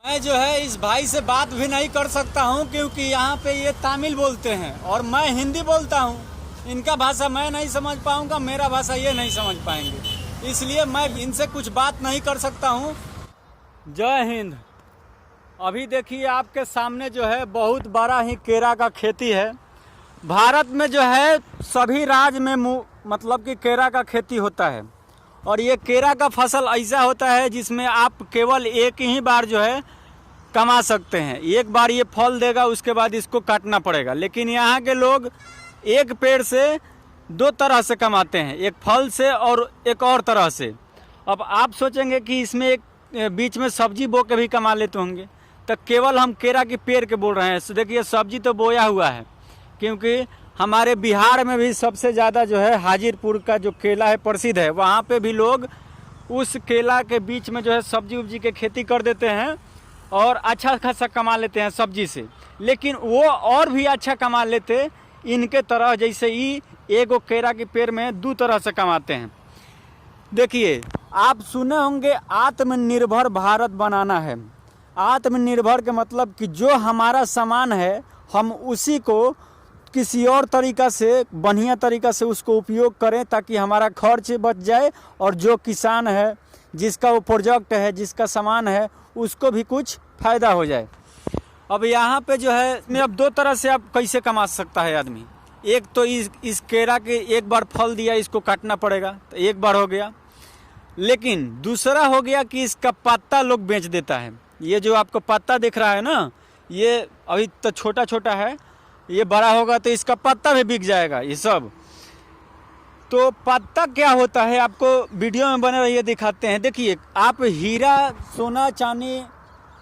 मैं जो है इस भाई से बात भी नहीं कर सकता हूं क्योंकि यहाँ पे ये तमिल बोलते हैं और मैं हिंदी बोलता हूं। इनका भाषा मैं नहीं समझ पाऊंगा, मेरा भाषा ये नहीं समझ पाएंगे, इसलिए मैं इनसे कुछ बात नहीं कर सकता हूं। जय हिंद। अभी देखिए आपके सामने जो है बहुत बड़ा ही केरा का खेती है। भारत में जो है सभी राज्य में मतलब कि केरा का खेती होता है और ये केरा का फसल ऐसा होता है जिसमें आप केवल एक ही बार जो है कमा सकते हैं। एक बार ये फल देगा, उसके बाद इसको काटना पड़ेगा। लेकिन यहाँ के लोग एक पेड़ से दो तरह से कमाते हैं, एक फल से और एक और तरह से। अब आप सोचेंगे कि इसमें एक बीच में सब्जी बो के भी कमा लेते होंगे, तो केवल हम केरा के पेड़ के बोल रहे हैं। देखिए सब्जी तो बोया हुआ है, क्योंकि हमारे बिहार में भी सबसे ज़्यादा जो है हाजीपुर का जो केला है प्रसिद्ध है। वहाँ पे भी लोग उस केला के बीच में जो है सब्जी उब्जी के खेती कर देते हैं और अच्छा खासा कमा लेते हैं सब्जी से। लेकिन वो और भी अच्छा कमा लेते इनके तरह, जैसे ही एगो केरा के पेड़ में दो तरह से कमाते हैं। देखिए आप सुने होंगे आत्मनिर्भर भारत बनाना है। आत्मनिर्भर के मतलब कि जो हमारा सामान है हम उसी को किसी और तरीका से, बढ़िया तरीका से उसको उपयोग करें ताकि हमारा खर्च बच जाए और जो किसान है, जिसका वो प्रोजेक्ट है, जिसका सामान है, उसको भी कुछ फ़ायदा हो जाए। अब यहाँ पे जो है इसमें अब दो तरह से आप कैसे कमा सकता है आदमी। एक तो इस केरा के एक बार फल दिया, इसको काटना पड़ेगा, तो एक बार हो गया। लेकिन दूसरा हो गया कि इसका पत्ता लोग बेच देता है। ये जो आपको पत्ता दिख रहा है ना, ये अभी तो छोटा छोटा है, ये बड़ा होगा तो इसका पत्ता भी बिक जाएगा ये सब। तो पत्ता क्या होता है आपको वीडियो में बने रहिए, दिखाते हैं। देखिए आप हीरा, सोना, चांदी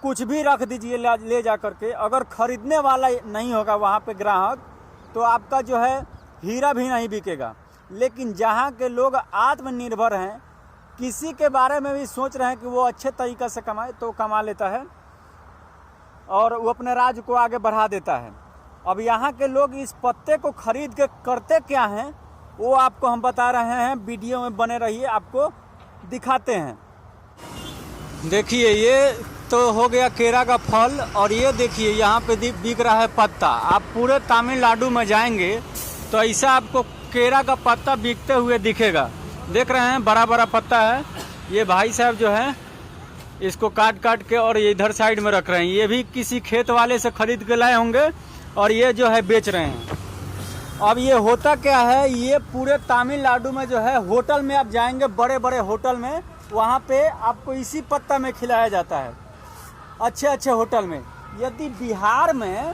कुछ भी रख दीजिए ले जा करके, अगर खरीदने वाला नहीं होगा वहाँ पे ग्राहक, तो आपका जो है हीरा भी नहीं बिकेगा। लेकिन जहाँ के लोग आत्मनिर्भर हैं, किसी के बारे में भी सोच रहे हैं कि वो अच्छे तरीक़े से कमाए, तो कमा लेता है और वो अपने राज्य को आगे बढ़ा देता है। अब यहाँ के लोग इस पत्ते को खरीद के करते क्या हैं वो आपको हम बता रहे हैं, वीडियो में बने रहिए, आपको दिखाते हैं। देखिए ये तो हो गया केरा का फल और ये देखिए यहाँ पे बिक रहा है पत्ता। आप पूरे तमिलनाडु में जाएंगे तो ऐसा आपको केरा का पत्ता बिकते हुए दिखेगा। देख रहे हैं बड़ा बड़ा पत्ता है। ये भाई साहब जो है इसको काट काट के और ये इधर साइड में रख रहे हैं। ये भी किसी खेत वाले से खरीद के लाए होंगे और ये जो है बेच रहे हैं। अब ये होता क्या है, ये पूरे तमिलनाडु में जो है होटल में आप जाएंगे, बड़े बड़े होटल में, वहाँ पे आपको इसी पत्ता में खिलाया जाता है, अच्छे अच्छे होटल में। यदि बिहार में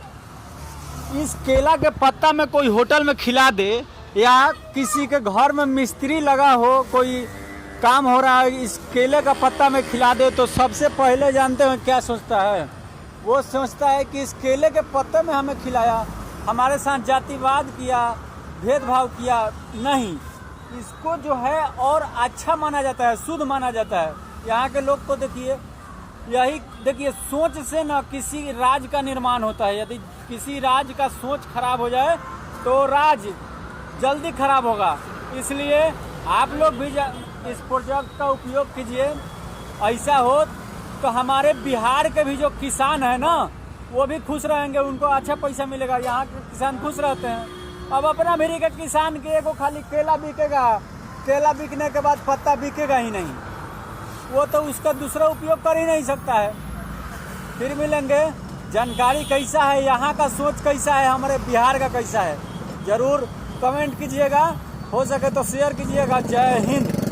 इस केला के पत्ता में कोई होटल में खिला दे या किसी के घर में मिस्त्री लगा हो, कोई काम हो रहा है, इस केले का पत्ता में खिला दे, तो सबसे पहले जानते हैं क्या सोचता है? वो सोचता है कि इस केले के पत्ते में हमें खिलाया, हमारे साथ जातिवाद किया, भेदभाव किया। नहीं, इसको जो है और अच्छा माना जाता है, शुद्ध माना जाता है। यहाँ के लोग को देखिए, यही देखिए सोच से ना किसी राज्य का निर्माण होता है। यदि किसी राज्य का सोच खराब हो जाए तो राज्य जल्दी खराब होगा। इसलिए आप लोग भी इस प्रोजेक्ट का उपयोग कीजिए। ऐसा हो तो हमारे बिहार के भी जो किसान है ना, वो भी खुश रहेंगे, उनको अच्छा पैसा मिलेगा। यहाँ के किसान खुश रहते हैं। अब अपना मेरी के किसान के एगो खाली केला बिकेगा, केला बिकने के बाद पत्ता बिकेगा ही नहीं, वो तो उसका दूसरा उपयोग कर ही नहीं सकता है। फिर मिलेंगे। जानकारी कैसा है, यहाँ का सोच कैसा है, हमारे बिहार का कैसा है, ज़रूर कमेंट कीजिएगा। हो सके तो शेयर कीजिएगा। जय हिंद।